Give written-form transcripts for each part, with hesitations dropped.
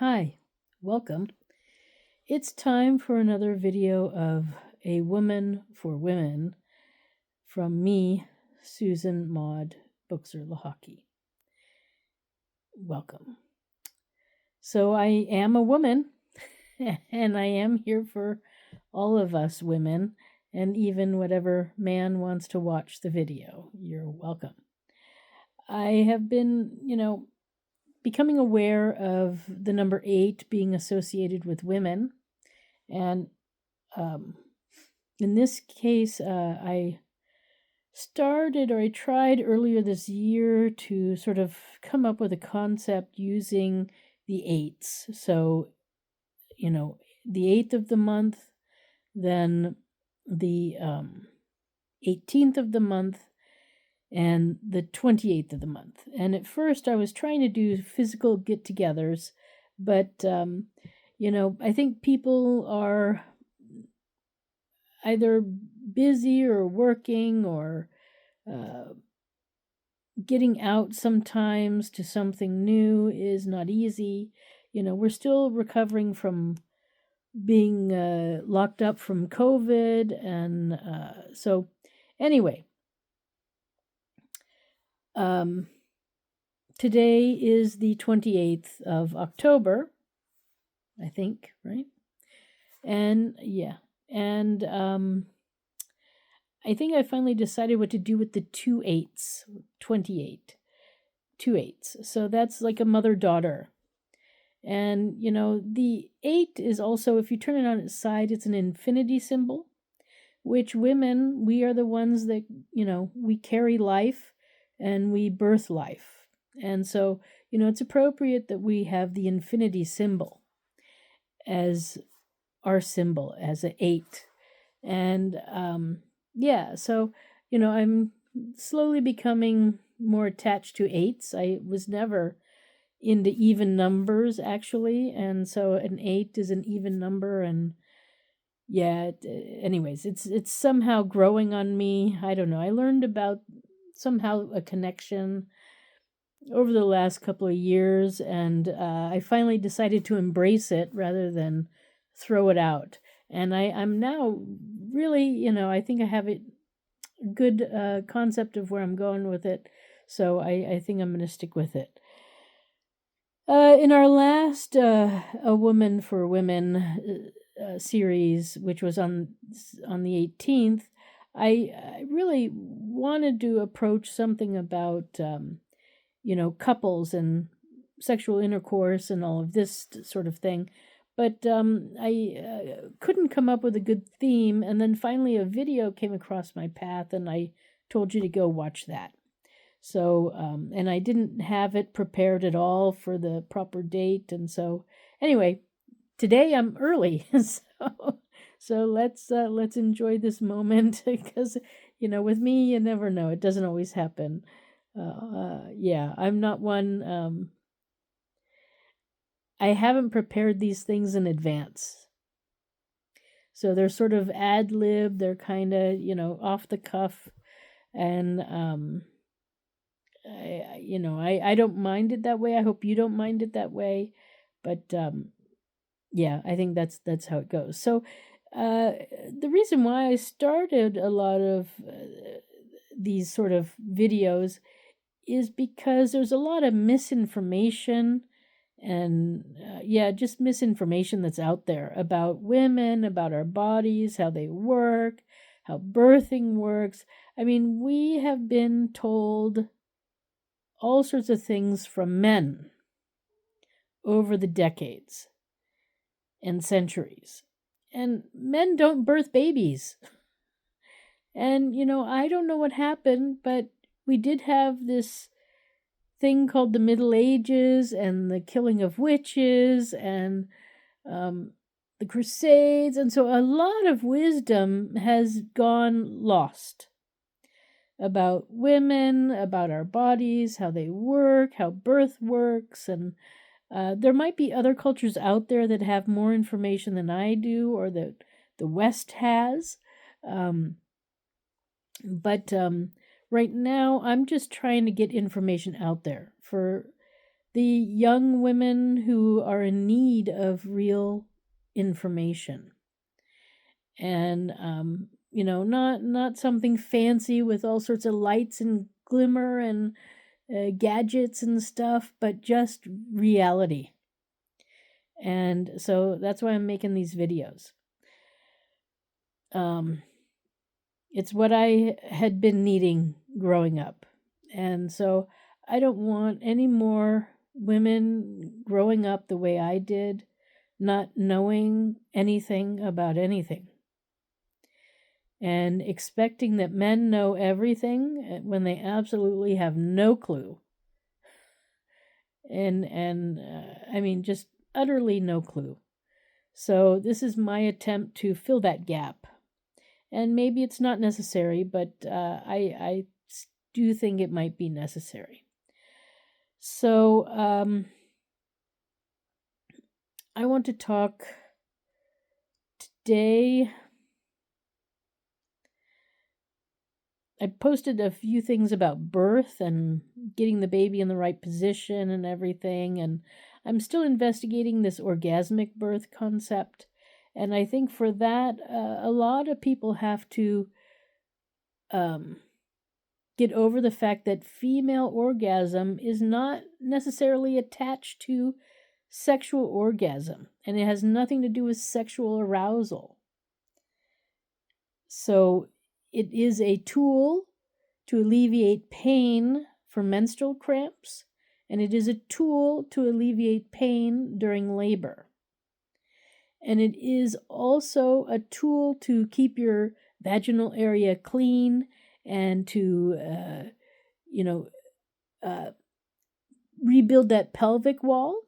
Hi, welcome. It's time for another video of A Woman for Women from me, Susan Maud Buchser-Lochocki. Welcome. So I am a woman, and I am here for all of us women, and even whatever man wants to watch the video. You're welcome. I have been, becoming aware of the number 8 being associated with women. And in this case, I tried earlier this year to sort of come up with a concept using the 8s. So, the 8th of the month, then the 18th of the month, and the 28th of the month. And at first I was trying to do physical get-togethers, but, I think people are either busy or working or getting out sometimes to something new is not easy. We're still recovering from being locked up from COVID. And so anyway, today is the 28th of October, I think, right? And I think I finally decided what to do with the 2 8s, 28, 2 8s. So that's like a mother-daughter. And, the 8 is also, if you turn it on its side, it's an infinity symbol, which women, we are the ones that, we carry life and we birth life. And so, it's appropriate that we have the infinity symbol as our symbol, as an 8. And so, I'm slowly becoming more attached to 8s. I was never into even numbers, actually. And so an 8 is an even number. And anyways, it's somehow growing on me. I don't know. I learned about somehow a connection over the last couple of years, and I finally decided to embrace it rather than throw it out. And I'm now really, I think I have a good concept of where I'm going with it. So I think I'm going to stick with it. In our last A Woman for Women series, which was on the 18th, I really wanted to approach something about, couples and sexual intercourse and all of this sort of thing. But I couldn't come up with a good theme. And then finally a video came across my path, and I told you to go watch that. So, and I didn't have it prepared at all for the proper date. And so anyway, today I'm early. So let's enjoy this moment, because, with me, you never know. It doesn't always happen. I'm not one, I haven't prepared these things in advance. So they're sort of ad-lib, they're kind of, off the cuff. And, I don't mind it that way. I hope you don't mind it that way. But, I think that's how it goes. So, the reason why I started a lot of these sort of videos is because there's a lot of misinformation and just misinformation that's out there about women, about our bodies, how they work, how birthing works. I mean, we have been told all sorts of things from men over the decades and centuries. And men don't birth babies. And, I don't know what happened, but we did have this thing called the Middle Ages and the killing of witches and the Crusades. And so a lot of wisdom has gone lost about women, about our bodies, how they work, how birth works. And there might be other cultures out there that have more information than I do, or that the West has. But right now, I'm just trying to get information out there for the young women who are in need of real information. And not something fancy with all sorts of lights and glimmer and gadgets and stuff, but just reality. And so that's why I'm making these videos. It's what I had been needing growing up. And so I don't want any more women growing up the way I did, not knowing anything about anything, and expecting that men know everything when they absolutely have no clue. And I mean, just utterly no clue. So this is my attempt to fill that gap. And maybe it's not necessary, but I do think it might be necessary. So I want to talk today. I posted a few things about birth and getting the baby in the right position and everything, and I'm still investigating this orgasmic birth concept. And I think for that, a lot of people have to get over the fact that female orgasm is not necessarily attached to sexual orgasm, and it has nothing to do with sexual arousal. So it is a tool to alleviate pain for menstrual cramps, and it is a tool to alleviate pain during labor. And it is also a tool to keep your vaginal area clean and to, rebuild that pelvic wall.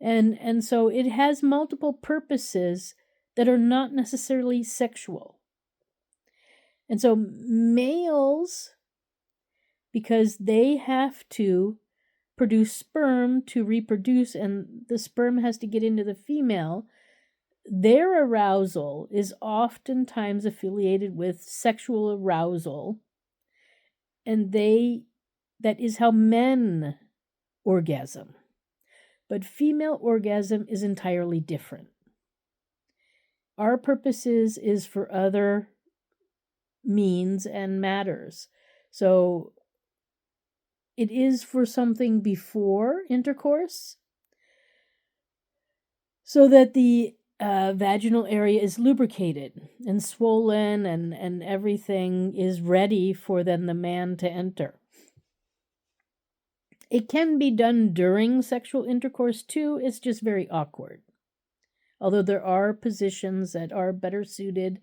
And so it has multiple purposes that are not necessarily sexual. And so males, because they have to produce sperm to reproduce, and the sperm has to get into the female, their arousal is oftentimes affiliated with sexual arousal. And that is how men orgasm. But female orgasm is entirely different. Our purposes is for other means and matters. So it is for something before intercourse, so that the vaginal area is lubricated and swollen and everything is ready for then the man to enter. It can be done during sexual intercourse too. It's just very awkward. Although there are positions that are better suited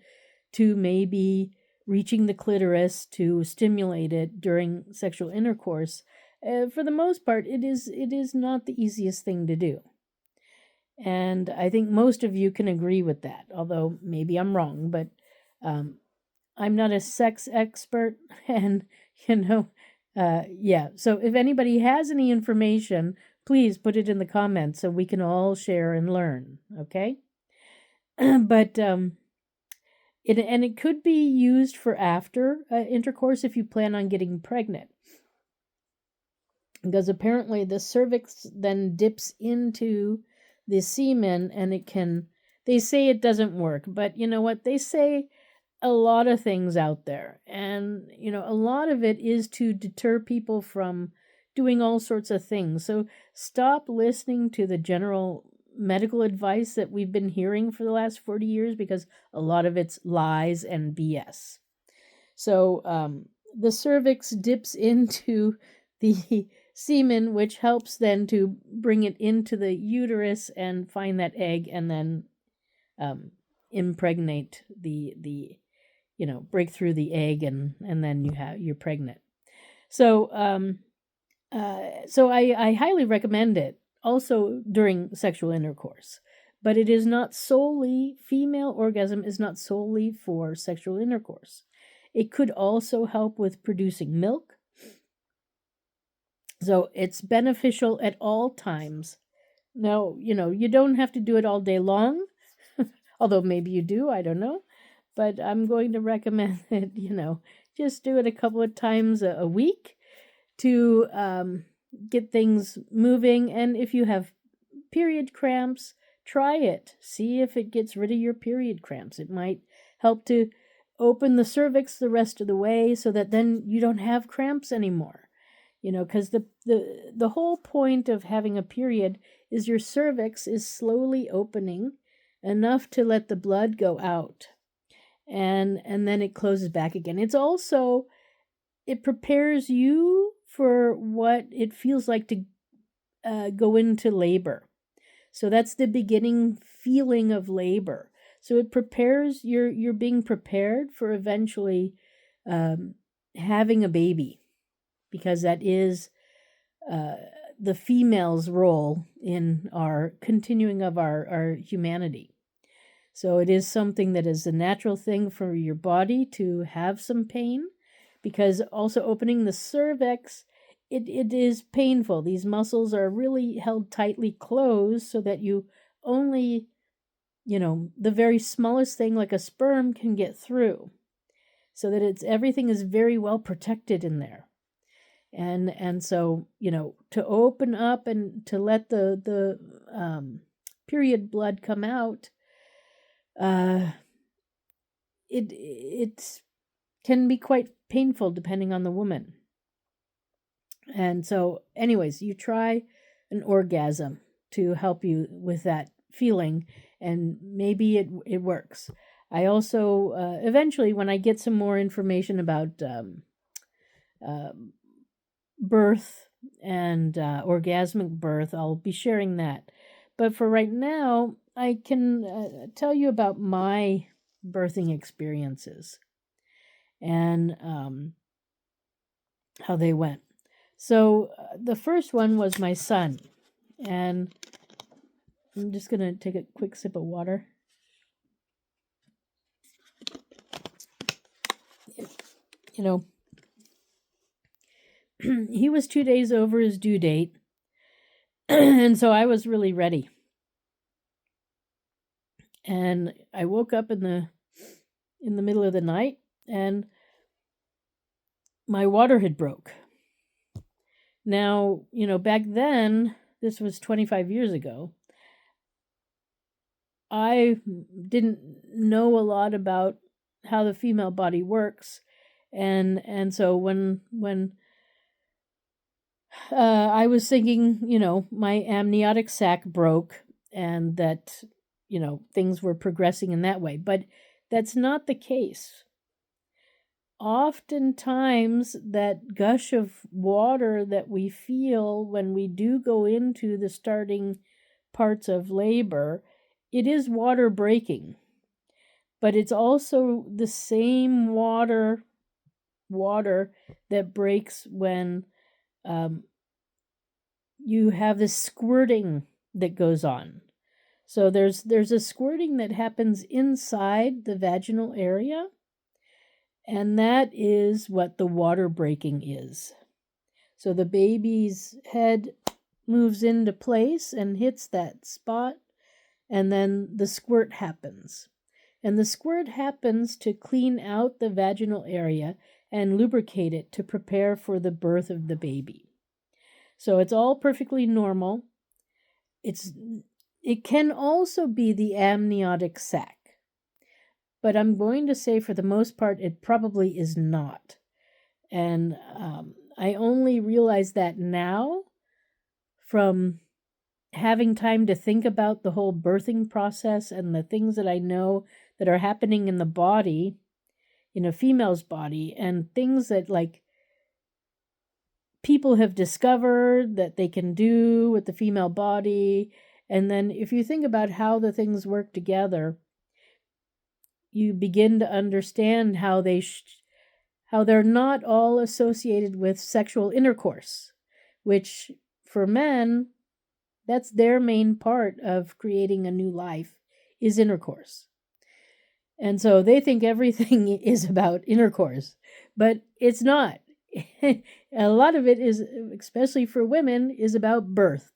to maybe reaching the clitoris to stimulate it during sexual intercourse, for the most part, it is not the easiest thing to do. And I think most of you can agree with that, although maybe I'm wrong, but I'm not a sex expert, and so if anybody has any information, please put it in the comments so we can all share and learn, okay? But it could be used for after intercourse if you plan on getting pregnant, because apparently the cervix then dips into the semen, and they say it doesn't work, but you know what? They say a lot of things out there, and a lot of it is to deter people from doing all sorts of things. So stop listening to the general medical advice that we've been hearing for the last 40 years, because a lot of it's lies and BS. So the cervix dips into the semen, which helps then to bring it into the uterus and find that egg, and then impregnate the break through the egg, and then you're pregnant. So I highly recommend it also during sexual intercourse, but it is not solely, female orgasm is not solely for sexual intercourse. It could also help with producing milk. So it's beneficial at all times. Now, you don't have to do it all day long, although maybe you do, I don't know. But I'm going to recommend that, just do it a couple of times a week to, get things moving. And if you have period cramps, try it. See if it gets rid of your period cramps. It might help to open the cervix the rest of the way so that then you don't have cramps anymore. Because the whole point of having a period is your cervix is slowly opening enough to let the blood go out. And then it closes back again. It prepares you for what it feels like to go into labor. So that's the beginning feeling of labor. So it prepares, you're being prepared for eventually having a baby, because that is the female's role in our continuing of our humanity. So it is something that is a natural thing for your body to have some pain, because also opening the cervix, it is painful. These muscles are really held tightly closed so that you only, the very smallest thing like a sperm can get through, so that everything is very well protected in there. And so, to open up and to let the period blood come out, it can be quite painful depending on the woman. And so, anyways, you try an orgasm to help you with that feeling, and maybe it works. I also, eventually, when I get some more information about birth and orgasmic birth, I'll be sharing that. But for right now, I can tell you about my birthing experiences and how they went. So the first one was my son, and I'm just going to take a quick sip of water. He was 2 days over his due date, and so I was really ready. And I woke up in the middle of the night, and my water had broke. Now, back then, this was 25 years ago, I didn't know a lot about how the female body works. And so when I was thinking, my amniotic sac broke and that, things were progressing in that way. But that's not the case. Oftentimes, that gush of water that we feel when we do go into the starting parts of labor, it is water breaking. But it's also the same water that breaks when you have this squirting that goes on. So there's a squirting that happens inside the vaginal area, and that is what the water breaking is. So the baby's head moves into place and hits that spot, and then the squirt happens. And the squirt happens to clean out the vaginal area and lubricate it to prepare for the birth of the baby. So it's all perfectly normal. It can also be the amniotic sac. But I'm going to say for the most part, it probably is not. And I only realize that now from having time to think about the whole birthing process and the things that I know that are happening in the body, in a female's body, and things that people have discovered that they can do with the female body. And then if you think about how the things work together, you begin to understand how they're not all associated with sexual intercourse, which for men, that's their main part of creating a new life, is intercourse. And so they think everything is about intercourse, but it's not. A lot of it is, especially for women, is about birth.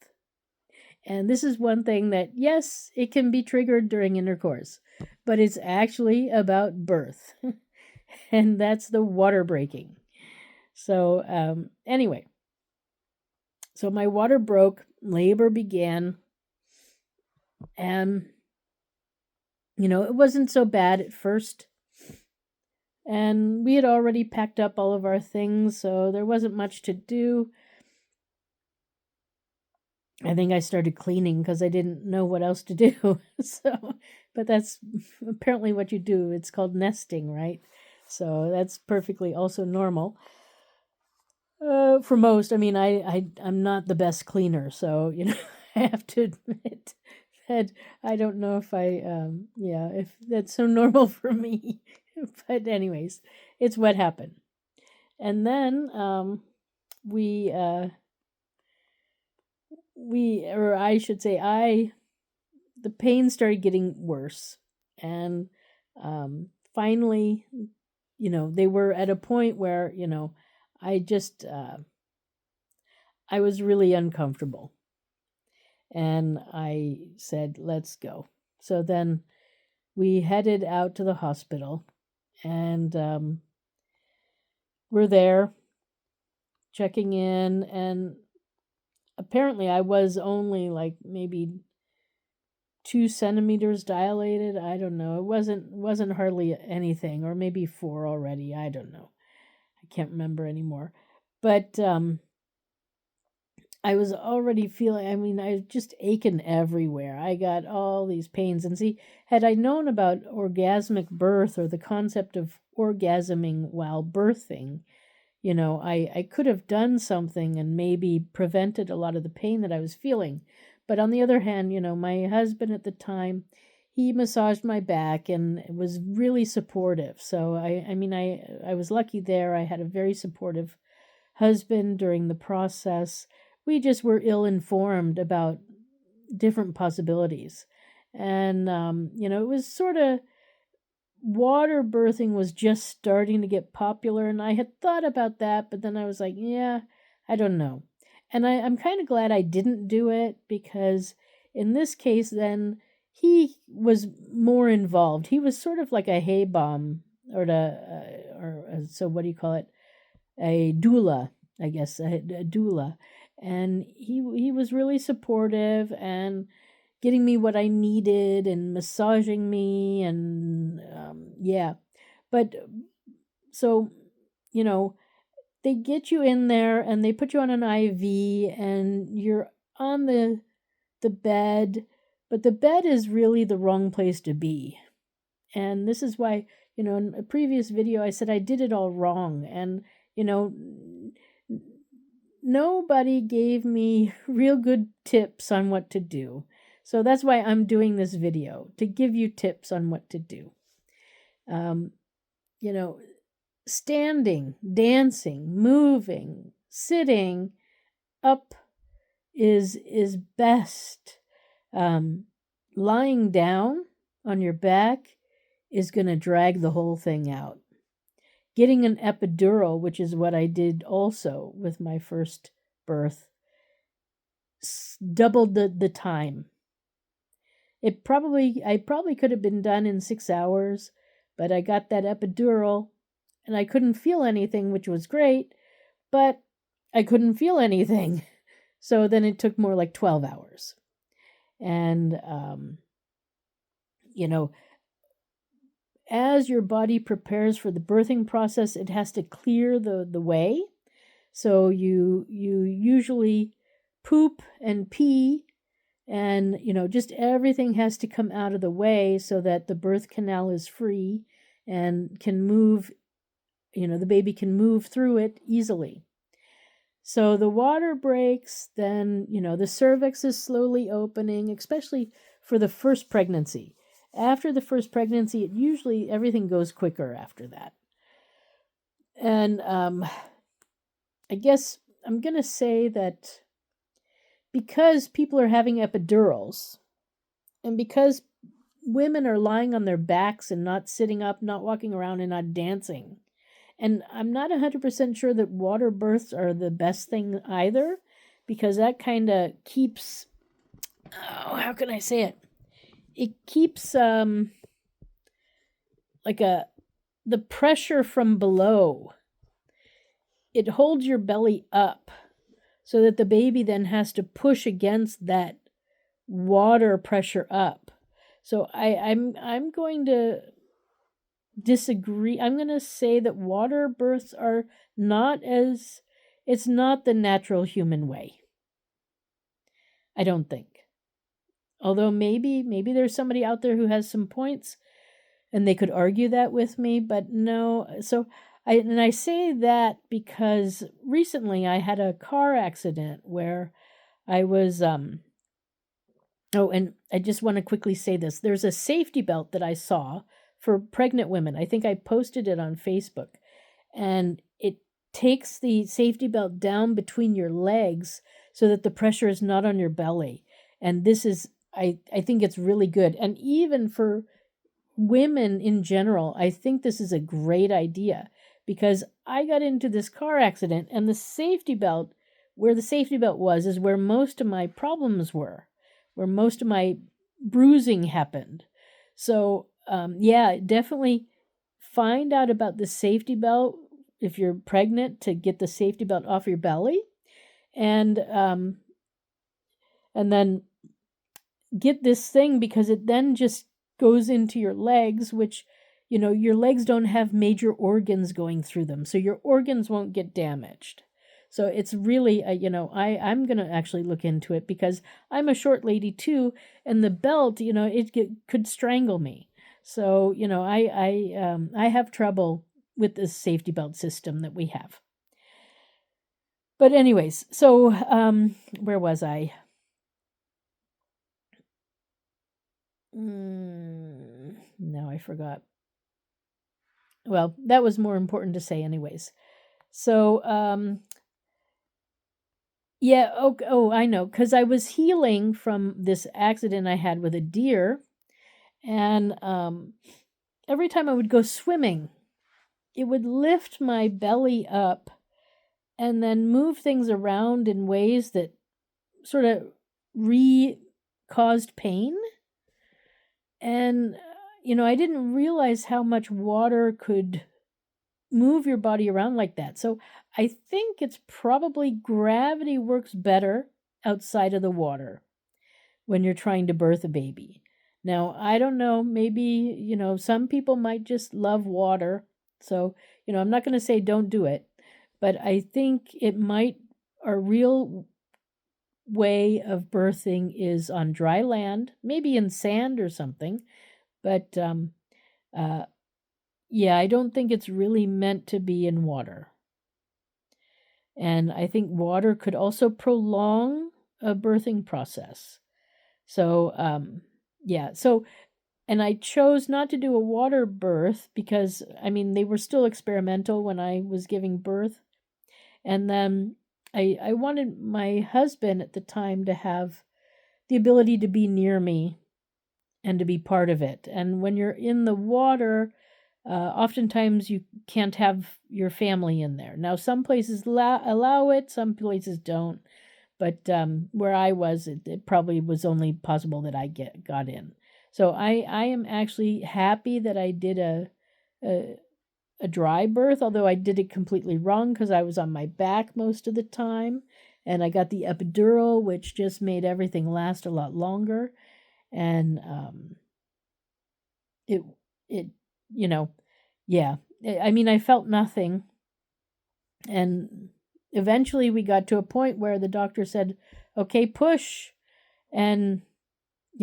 And this is one thing that, yes, it can be triggered during intercourse, but it's actually about birth. And that's the water breaking. So, anyway. So my water broke, labor began, and, it wasn't so bad at first. And we had already packed up all of our things, so there wasn't much to do. I think I started cleaning because I didn't know what else to do. But that's apparently what you do. It's called nesting, right? So that's perfectly also normal. For most, I mean, I'm not the best cleaner, so I have to admit that I don't know if if that's so normal for me. But anyways, it's what happened, and then we or I should say the pain started getting worse, and finally, they were at a point where I just I was really uncomfortable, and I said, let's go. So then we headed out to the hospital, and we're there checking in, and apparently I was only like maybe 2 centimeters dilated. I don't know. It wasn't hardly anything, or maybe 4 already. I don't know. I can't remember anymore. But I was already feeling, I mean, I was just aching everywhere. I got all these pains. And see, had I known about orgasmic birth, or the concept of orgasming while birthing, I could have done something and maybe prevented a lot of the pain that I was feeling. But on the other hand, my husband at the time, he massaged my back and was really supportive. So I was lucky there. I had a very supportive husband during the process. We just were ill-informed about different possibilities. And, it was sort of, water birthing was just starting to get popular, and I had thought about that, but then I was like, yeah, I don't know. And I'm kind of glad I didn't do it, because in this case, then he was more involved. He was sort of like a hay bomb, so what do you call it? A doula, I guess, a doula. And he was really supportive and getting me what I needed and massaging me, and yeah. But so, they get you in there and they put you on an IV, and you're on the bed, but the bed is really the wrong place to be. And this is why, in a previous video I said I did it all wrong, and nobody gave me real good tips on what to do. So that's why I'm doing this video, to give you tips on what to do. Standing, dancing, moving, sitting up is best. Lying down on your back is going to drag the whole thing out. Getting an epidural, which is what I did also with my first birth, doubled the time. I probably could have been done in 6 hours, but I got that epidural and I couldn't feel anything, which was great, but I couldn't feel anything. So then it took more like 12 hours. And, as your body prepares for the birthing process, it has to clear the way. So you usually poop and pee, and just everything has to come out of the way so that the birth canal is free and can move, the baby can move through it easily. So the water breaks, then the cervix is slowly opening, especially for the first pregnancy. After the first pregnancy, it usually everything goes quicker after that. And I guess I'm going to say that because people are having epidurals, and because women are lying on their backs and not sitting up, not walking around, and not dancing, and I'm not 100% sure that water births are the best thing either, because that kind of keeps, how can I say it? It keeps the pressure from below. It holds your belly up. so that the baby then has to push against that water pressure up. So I'm going to disagree. I'm going to say that water births are not as, it's not the natural human way. I don't think. Although maybe there's somebody out there who has some points and they could argue that with me, but no. So I say that because recently I had a car accident where I was oh, and I just want to quickly say this. There's a safety belt that I saw for pregnant women. I think I posted it on Facebook. And it takes the safety belt down between your legs so that the pressure is not on your belly. And this is, I think it's really good. And even for women in general, I think this is a great idea because I got into this car accident and the safety belt, where the safety belt was, is where most of my problems were, where most of my bruising happened. So, yeah, definitely find out about the safety belt if you're pregnant, to get the safety belt off your belly, and then get this thing, because it then just goes into your legs, which, your legs don't have major organs going through them, so your organs won't get damaged. So it's really, I'm going to actually look into it because I'm a short lady too, and the belt, could strangle me. So, I have trouble with this safety belt system that we have. But anyways, so where was I? No, I forgot. Well, that was more important to say anyways. So, yeah, I know, because I was healing from this accident I had with a deer, and every time I would go swimming, it would lift my belly up and then move things around in ways that sort of caused pain. And, I didn't realize how much water could move your body around like that. So I think it's probably gravity works better outside of the water when you're trying to birth a baby. Now, I don't know, maybe, some people might just love water. So, I'm not going to say don't do it, but I think it might, a real way of birthing is on dry land, maybe in sand or something. But yeah, I don't think it's really meant to be in water. And I think water could also prolong a birthing process. So, yeah. So, and I chose not to do a water birth because, they were still experimental when I was giving birth. And then I wanted my husband at the time to have the ability to be near me and to be part of it. And when you're in the water, oftentimes you can't have your family in there. Now, some places allow it, some places don't. But where I was, it probably was only possible that I got in. So I am actually happy that I did a dry birth, although I did it completely wrong because I was on my back most of the time. And I got the epidural, which just made everything last a lot longer. And it, yeah. I felt nothing. And eventually we got to a point where the doctor said, okay, push. And,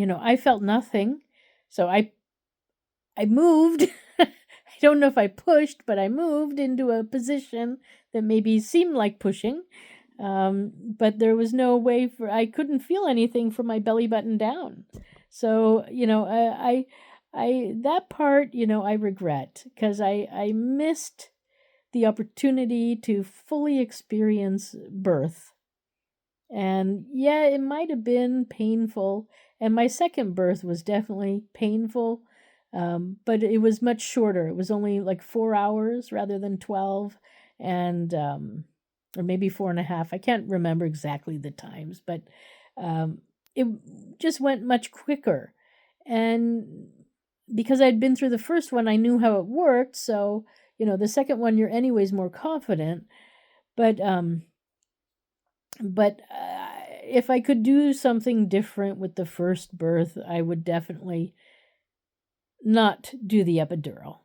I felt nothing. So I moved. I don't know if I pushed, but I moved into a position that maybe seemed like pushing. But there was no way I couldn't feel anything from my belly button down. So, I that part, I regret because I missed the opportunity to fully experience birth. And yeah, it might have been painful. And my second birth was definitely painful, but it was much shorter. It was only like 4 hours rather than 12, and or maybe 4.5. I can't remember exactly the times, but it just went much quicker. And because I'd been through the first one, I knew how it worked. So, the second one, you're anyways more confident. But But if I could do something different with the first birth, I would definitely not do the epidural.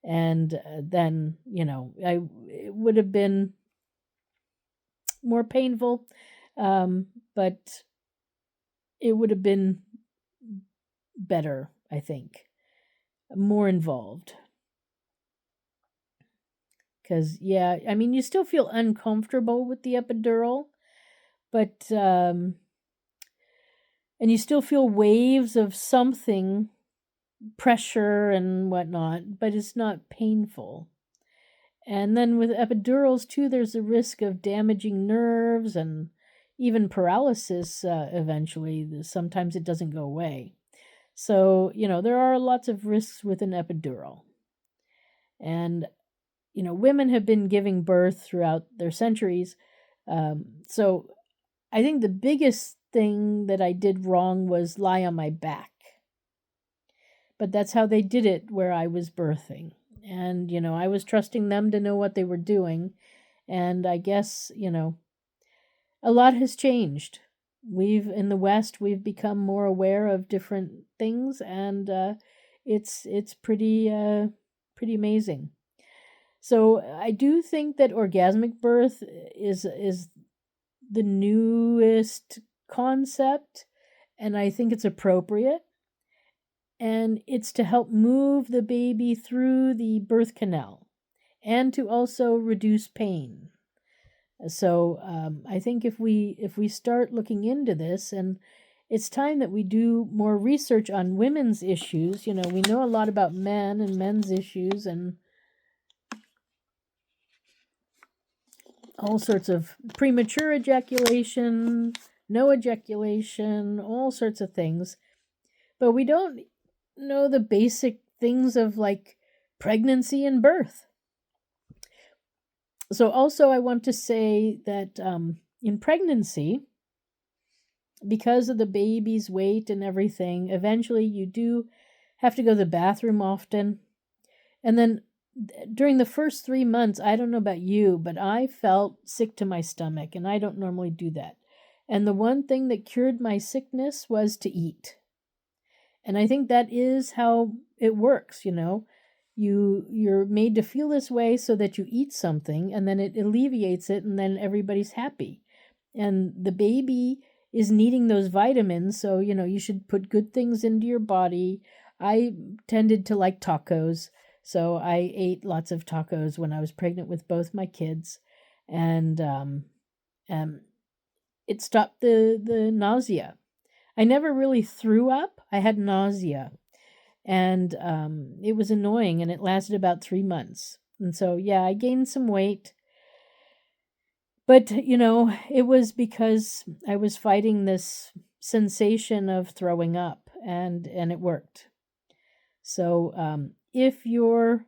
And then, it would have been more painful, but it would have been better, I think, more involved. Because, yeah, I mean, you still feel uncomfortable with the epidural, but, and you still feel waves of something, pressure and whatnot, but it's not painful. And then with epidurals, too, there's a risk of damaging nerves and even paralysis eventually. Sometimes it doesn't go away. So, there are lots of risks with an epidural. And, women have been giving birth throughout their centuries. So I think the biggest thing that I did wrong was lie on my back. But that's how they did it where I was birthing. And, I was trusting them to know what they were doing. And I guess, a lot has changed. In the West, we've become more aware of different things, and it's pretty amazing. So I do think that orgasmic birth is the newest concept, and I think it's appropriate. And it's to help move the baby through the birth canal and to also reduce pain. So I think if we start looking into this, and it's time that we do more research on women's issues. We know a lot about men and men's issues and all sorts of premature ejaculation, no ejaculation, all sorts of things. But we don't know the basic things of like pregnancy and birth. So also I want to say that in pregnancy, because of the baby's weight and everything, eventually you do have to go to the bathroom often. And then during the first 3 months, I don't know about you, but I felt sick to my stomach, and I don't normally do that. And the one thing that cured my sickness was to eat. And I think that is how it works, You're made to feel this way so that you eat something, and then it alleviates it, and then everybody's happy. And the baby is needing those vitamins, so you should put good things into your body. I tended to like tacos, so I ate lots of tacos when I was pregnant with both my kids, and it stopped the nausea. I never really threw up. I had nausea, and it was annoying, and it lasted about 3 months. And so, yeah, I gained some weight. But, it was because I was fighting this sensation of throwing up, and it worked. So, if you're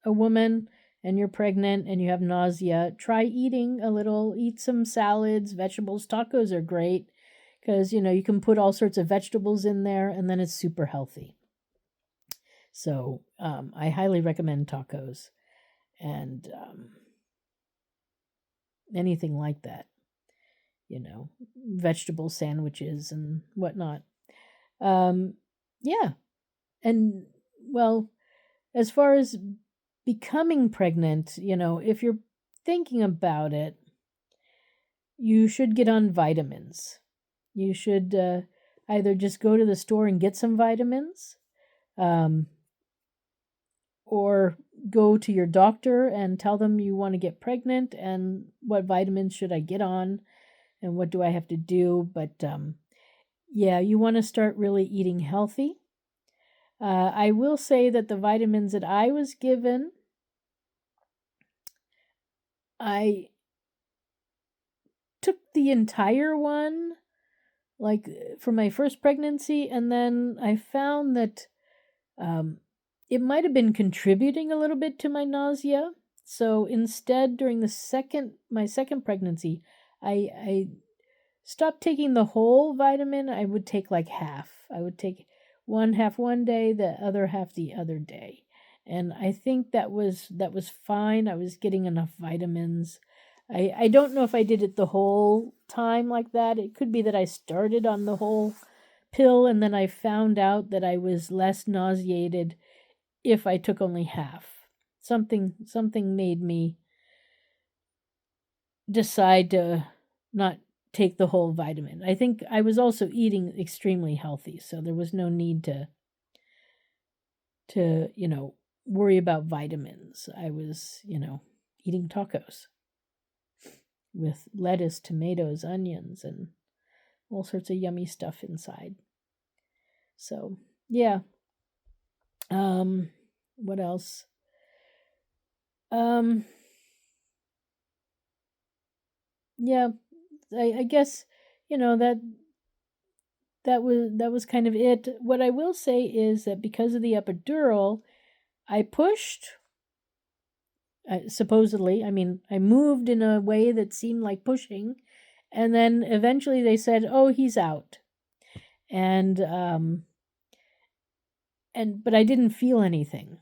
a woman and you're pregnant and you have nausea, try eating a little, eat some salads, vegetables. Tacos are great because, you can put all sorts of vegetables in there, and then it's super healthy. So, I highly recommend tacos and anything like that, vegetable sandwiches and whatnot. Yeah. And, well, as far as becoming pregnant, if you're thinking about it, you should get on vitamins. You should either just go to the store and get some vitamins, or go to your doctor and tell them you want to get pregnant and what vitamins should I get on and what do I have to do. But yeah, you want to start really eating healthy. I will say that the vitamins that I was given, I took the entire one, like for my first pregnancy, and then I found that it might have been contributing a little bit to my nausea. So instead, during my second pregnancy, I stopped taking the whole vitamin. I would take like half. I would take one half one day, the other half the other day. And I think that was fine. I was getting enough vitamins. I don't know if I did it the whole time like that. It could be that I started on the whole pill and then I found out that I was less nauseated if I took only half. Something made me decide to not take the whole vitamin. I think I was also eating extremely healthy, so there was no need to, worry about vitamins. I was, eating tacos with lettuce, tomatoes, onions, and all sorts of yummy stuff inside. So, yeah. What else? Yeah, I guess, that was kind of it. What I will say is that because of the epidural, I pushed. Supposedly, I mean, I moved in a way that seemed like pushing, and then eventually they said, "Oh, he's out," and but I didn't feel anything.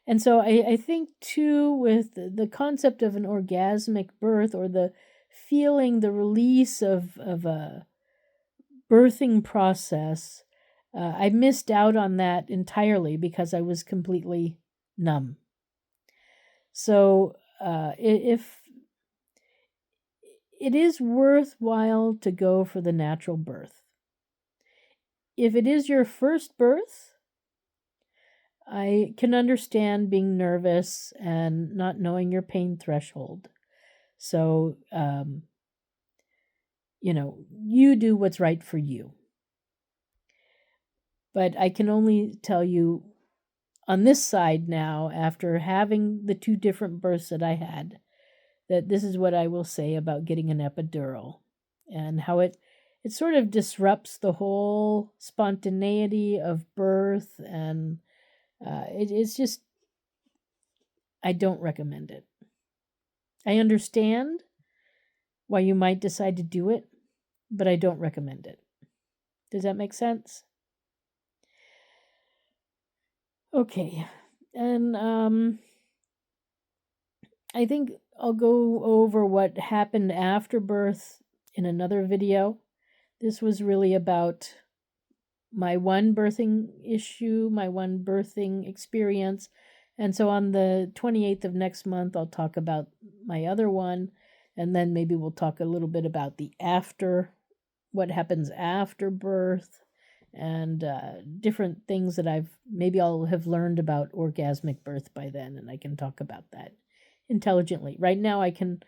And so I think too, with the concept of an orgasmic birth, or the feeling, the release of a birthing process, I missed out on that entirely because I was completely numb. So if it is worthwhile to go for the natural birth, if it is your first birth, I can understand being nervous and not knowing your pain threshold. So, you do what's right for you. But I can only tell you on this side now, after having the two different births that I had, that this is what I will say about getting an epidural and how it sort of disrupts the whole spontaneity of birth, and it's just, I don't recommend it. I understand why you might decide to do it, but I don't recommend it. Does that make sense? Okay. And I think I'll go over what happened after birth in another video. This was really about my one birthing issue, my one birthing experience. And so on the 28th of next month, I'll talk about my other one. And then maybe we'll talk a little bit about the after, what happens after birth, and different things that I'll have learned about orgasmic birth by then, and I can talk about that intelligently. Right now, I can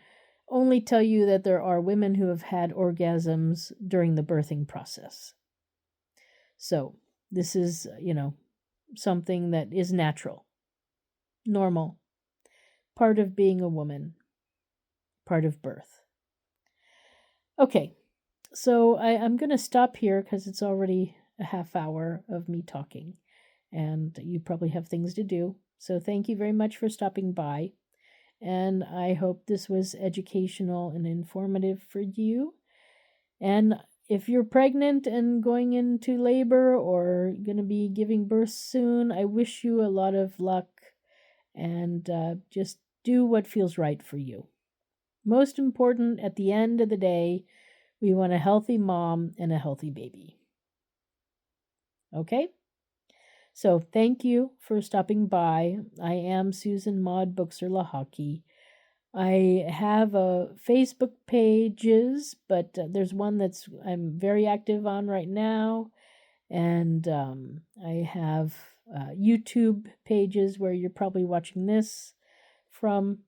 only tell you that there are women who have had orgasms during the birthing process. So this is, something that is natural, normal, part of being a woman, part of birth. Okay, so I'm going to stop here because it's already a half hour of me talking, and you probably have things to do. So thank you very much for stopping by, and I hope this was educational and informative for you. And if you're pregnant and going into labor or going to be giving birth soon, I wish you a lot of luck, and just do what feels right for you. Most important, at the end of the day, we want a healthy mom and a healthy baby. Okay? So thank you for stopping by. I am Susan Maud Buchser-Lochocki. I have a Facebook pages, but there's one that's I'm very active on right now, and I have YouTube pages where you're probably watching this from.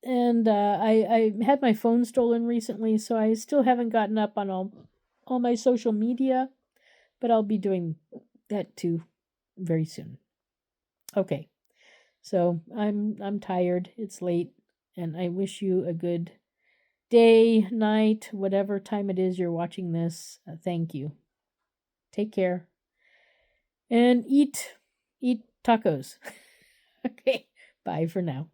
And I had my phone stolen recently, so I still haven't gotten up on all my social media, but I'll be doing that too very soon. Okay. So I'm tired. It's late, and I wish you a good day, night, whatever time it is you're watching this. Thank you. Take care. And eat tacos. Okay. Bye for now.